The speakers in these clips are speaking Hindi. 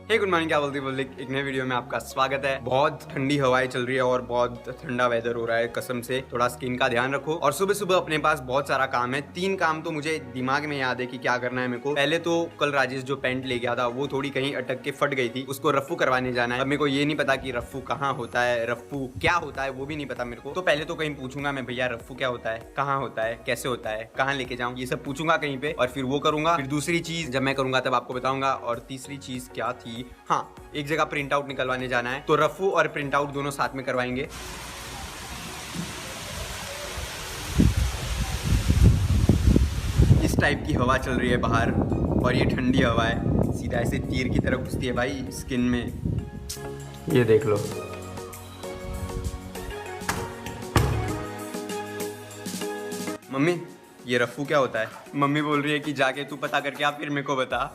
हे गुड मॉर्निंग, क्या बोलते बोल एक नए वीडियो में आपका स्वागत है। बहुत ठंडी हवाएं चल रही है और बहुत ठंडा वेदर हो रहा है। कसम से थोड़ा स्किन का ध्यान रखो। और सुबह सुबह अपने पास बहुत सारा काम है। 3 काम तो मुझे दिमाग में याद है कि क्या करना है मेरे को। पहले तो कल राजेश जो पैंट ले गया था वो थोड़ी कहीं अटक के फट गई थी, उसको रफ्फू करवाने जाना है। अब मेरे को ये नहीं पता कि रफ्फू कहाँ होता है, रफ्फू क्या होता है वो भी नहीं पता मेरे को। तो पहले तो कहीं पूछूंगा मैं, भैया रफ्फू क्या होता है, कहाँ होता है, कैसे होता है, कहाँ लेके जाऊँ, ये सब पूछूंगा कहीं पे और फिर वो करूंगा। फिर दूसरी चीज जब मैं करूंगा तब आपको बताऊंगा। और तीसरी चीज क्या थी, हाँ, एक जगह प्रिंट आउट निकलवाने जाना है, तो रफ्फू और प्रिंट आउट दोनों साथ में करवाएंगे। इस टाइप की हवा चल रही है बाहर और ये ठंडी हवा है, सीधा ऐसे तीर की तरह घुसती है भाई स्किन में। ये देख लो। मम्मी, ये रफ्फू क्या होता है? मम्मी बोल रही है कि जाके तू पता करके आप फिर मेरे को बता।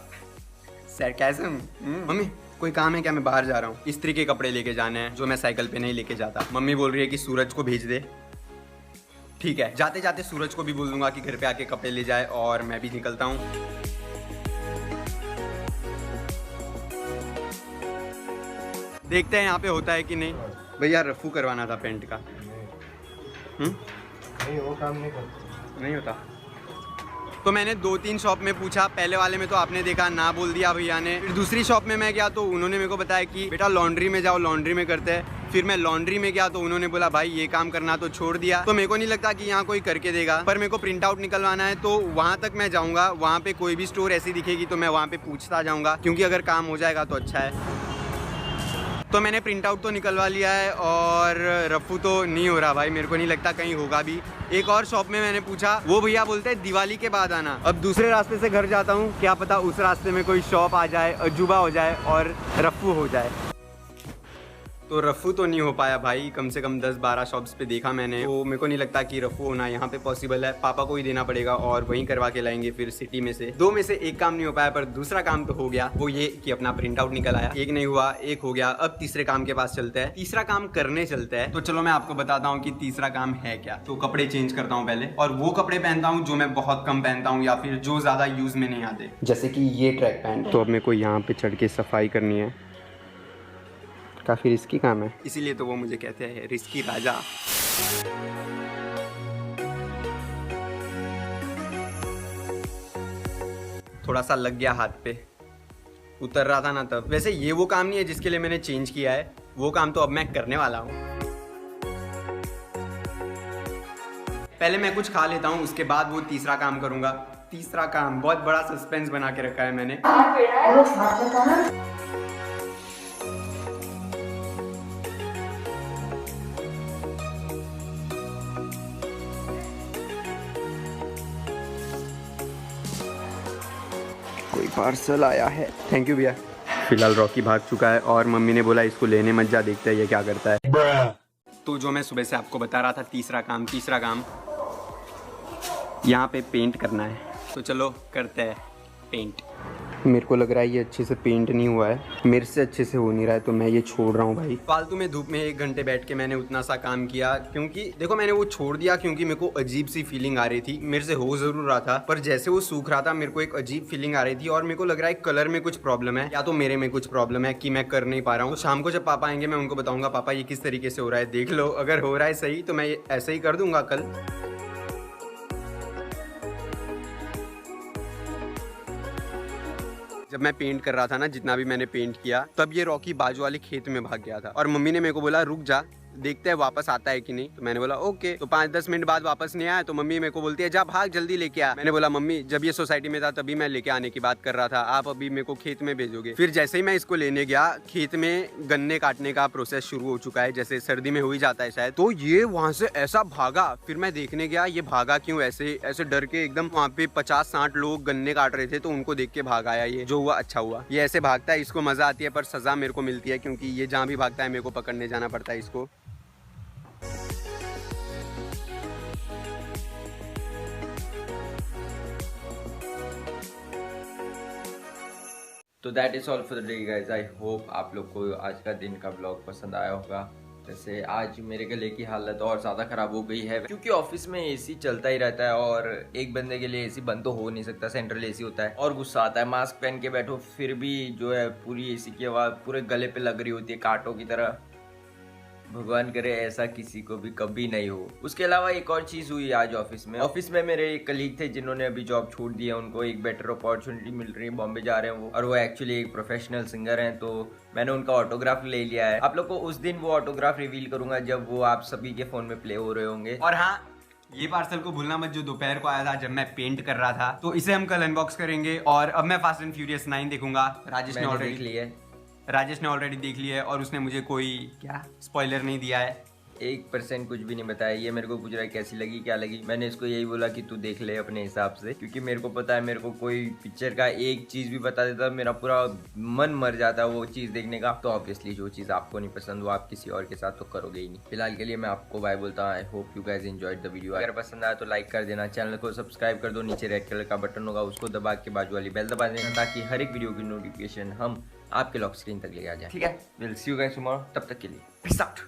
सरकाज़म। मम्मी, कोई काम है क्या? मैं बाहर जा रहा हूँ, इस्त्री के कपड़े लेके जाने हैं जो मैं साइकिल पे नहीं लेके जाता। मम्मी बोल रही है कि सूरज को भेज दे। ठीक है, जाते जाते सूरज को भी बोल दूंगा कि घर पे आके कपड़े ले जाए और मैं भी निकलता हूँ। देखते हैं यहाँ पे होता है कि नहीं। भैया रफ्फू करवाना था पेंट का। नहीं, वो काम नहीं करते। नहीं होता तो मैंने 2-3 शॉप में पूछा। पहले वाले में तो आपने देखा ना बोल दिया भैया ने। फिर दूसरी शॉप में मैं गया तो उन्होंने मेरे को बताया कि बेटा लॉन्ड्री में जाओ, लॉन्ड्री में करते हैं। फिर मैं लॉन्ड्री में गया तो उन्होंने बोला भाई ये काम करना, तो छोड़ दिया। तो मेरे को नहीं लगता कि यहाँ कोई करके देगा, पर मेरे को प्रिंट आउट निकलवाना है तो वहाँ तक मैं जाऊँगा। वहाँ पे कोई भी स्टोर ऐसी दिखेगी तो मैं वहाँ पे पूछता जाऊँगा, क्योंकि अगर काम हो जाएगा तो अच्छा है। तो मैंने प्रिंट आउट तो निकलवा लिया है और रफ्फू तो नहीं हो रहा भाई, मेरे को नहीं लगता कहीं होगा भी। एक और शॉप में मैंने पूछा, वो भैया बोलते हैं दिवाली के बाद आना। अब दूसरे रास्ते से घर जाता हूँ, क्या पता उस रास्ते में कोई शॉप आ जाए, अजूबा हो जाए और रफ्फू हो जाए। तो रफ्फू तो नहीं हो पाया भाई, कम से कम 10-12 शॉप्स पे देखा मैंने, तो मेरे को नहीं लगता कि रफ्फू होना यहाँ पे पॉसिबल है। पापा को ही देना पड़ेगा और वहीं करवा के लाएंगे फिर सिटी में से। 2 में से एक काम नहीं हो पाया, पर दूसरा काम तो हो गया, वो ये कि अपना प्रिंट आउट निकल आया। एक नहीं हुआ, एक हो गया। अब तीसरे काम के पास चलते हैं, तीसरा काम करने चलते हैं। तो चलो मैं आपको बताता हूँ कि तीसरा काम है क्या। तो कपड़े चेंज करता हूँ पहले, और वो कपड़े पहनता हूँ जो मैं बहुत कम पहनता हूँ या फिर जो ज्यादा यूज में नहीं आते, जैसे कि ये ट्रैक पैंट। तो अब मेरे को यहाँ पे चढ़ के सफाई करनी है, काफ़ी रिस्की काम है, इसीलिए तो वो मुझे कहते हैं रिस्की राजा। थोड़ा सा लग गया हाथ पे, उतर रहा था ना तब। वैसे ये वो काम नहीं है जिसके लिए मैंने चेंज किया है, वो काम तो अब मैं करने वाला हूँ। पहले मैं कुछ खा लेता हूँ, उसके बाद वो तीसरा काम करूँगा। तीसरा काम बहुत बड़ा सस्पेंस बना के रखा है मैंने। कोई पार्सल आया है, थैंक यू भैया। फिलहाल रॉकी भाग चुका है और मम्मी ने बोला इसको लेने मत जा, देखते हैं ये क्या करता है। तो जो मैं सुबह से आपको बता रहा था, तीसरा काम यहाँ पे पेंट करना है। तो चलो करते हैं पेंट। मेरे को लग रहा है ये अच्छे से पेंट नहीं हुआ है, मेरे से अच्छे से हो नहीं रहा है, तो मैं ये छोड़ रहा हूँ भाई। फालतू में धूप में 1 घंटे बैठ के मैंने उतना सा काम किया, क्योंकि देखो मैंने वो छोड़ दिया क्योंकि मेरे को अजीब सी फीलिंग आ रही थी। मेरे से हो जरूर रहा था, पर जैसे वो सूख रहा था मेरे को एक अजीब फीलिंग आ रही थी और मेरे को लग रहा है कलर में कुछ प्रॉब्लम है या तो मेरे में कुछ प्रॉब्लम है कि मैं कर नहीं पा रहा हूँ। शाम को जब पापा आएंगे मैं उनको बताऊंगा, पापा ये किस तरीके से हो रहा है देख लो, अगर हो रहा है सही तो मैं ऐसे ही कर दूंगा कल। जब मैं पेंट कर रहा था ना, जितना भी मैंने पेंट किया, तब ये रॉकी बाजू वाले खेत में भाग गया था और मम्मी ने मेरे को बोला रुक जा, देखते हैं वापस आता है कि नहीं। तो मैंने बोला ओके। तो 5-10 मिनट बाद वापस नहीं आया तो मम्मी मेरे को बोलती है जा भाग जल्दी लेके आ। मैंने बोला मम्मी जब ये सोसाइटी में था तभी मैं लेके आने की बात कर रहा था, आप अभी मेरे को खेत में भेजोगे। फिर जैसे ही मैं इसको लेने गया, खेत में गन्ने काटने का प्रोसेस शुरू हो चुका है, जैसे सर्दी में हो ही जाता है शायद। तो ये वहां से ऐसा भागा, फिर मैं देखने गया ये भागा क्यों, ऐसे ऐसे डर के एकदम। वहाँ पे 50-60 लोग गन्ने काट रहे थे तो उनको देख के भाग आया। ये जो हुआ अच्छा हुआ, ये ऐसे भागता है, इसको मजा आती है, पर सजा मेरे को मिलती है क्योंकि ये जहाँ भी भागता है मेरे को पकड़ने जाना पड़ता है इसको। तो that is all for the day guys. I hope आप लोग को आज का दिन का ब्लॉग पसंद आया होगा। वैसे आज मेरे गले की हालत और ज़्यादा ख़राब हो गई है क्योंकि ऑफिस में एसी चलता ही रहता है और एक बंदे के लिए एसी बंद तो हो नहीं सकता, सेंट्रल एसी होता है और गुस्सा आता है। मास्क पहन के बैठो फिर भी जो है पूरी एसी की आवाज़ पूरे गले पे लग रही होती है कांटों की तरह। भगवान करे ऐसा किसी को भी कभी नहीं हो। उसके अलावा एक और चीज़ हुई आज ऑफिस में मेरे एक कलीग थे जिन्होंने अभी जॉब छोड़ दी है, उनको एक बेटर अपॉर्चुनिटी मिल रही है, बॉम्बे जा रहे हैं वो, और वो एक्चुअली एक प्रोफेशनल सिंगर हैं। तो मैंने उनका ऑटोग्राफ ले लिया है। आप लोग को उस दिन वो ऑटोग्राफ रिवील करूंगा जब वो आप सभी के फोन में प्ले हो रहे होंगे। और हाँ, ये पार्सल को भूलना मत जो दोपहर को आया था जब मैं पेंट कर रहा था। तो इसे हम कल अनबॉक्स करेंगे और अब मैं फास्ट एंड फ्यूरियस 9 देखूंगा। राजेश ने ऑलरेडी देख लिया है और उसने मुझे कोई क्या स्पॉइलर नहीं दिया है, 1% कुछ भी नहीं बताया। ये मेरे को पूछ रहा है कैसी लगी क्या लगी। मैंने इसको यही बोला कि तू देख ले अपने हिसाब से, क्योंकि मेरे को पता है मेरे को कोई पिक्चर का एक चीज़ भी बता देता मेरा पूरा मन मर जाता है वो चीज़ देखने का। तो ऑब्वियसली जो चीज़ आपको नहीं पसंद वो आप किसी और के साथ तो करोगे ही नहीं। फिलहाल के लिए मैं आपको बाय बोलता हूँ। I hope you guys enjoyed the video. अगर पसंद आया तो लाइक कर देना, चैनल को सब्सक्राइब कर दो, नीचे रेड कलर का बटन होगा उसको दबा के बाजू वाली बेल दबा देना ताकि हर एक वीडियो की नोटिफिकेशन हम आपके लॉक स्क्रीन तक ले आ जाए। ठीक है, will see you guys tomorrow. तब तक के लिए पीस आउट।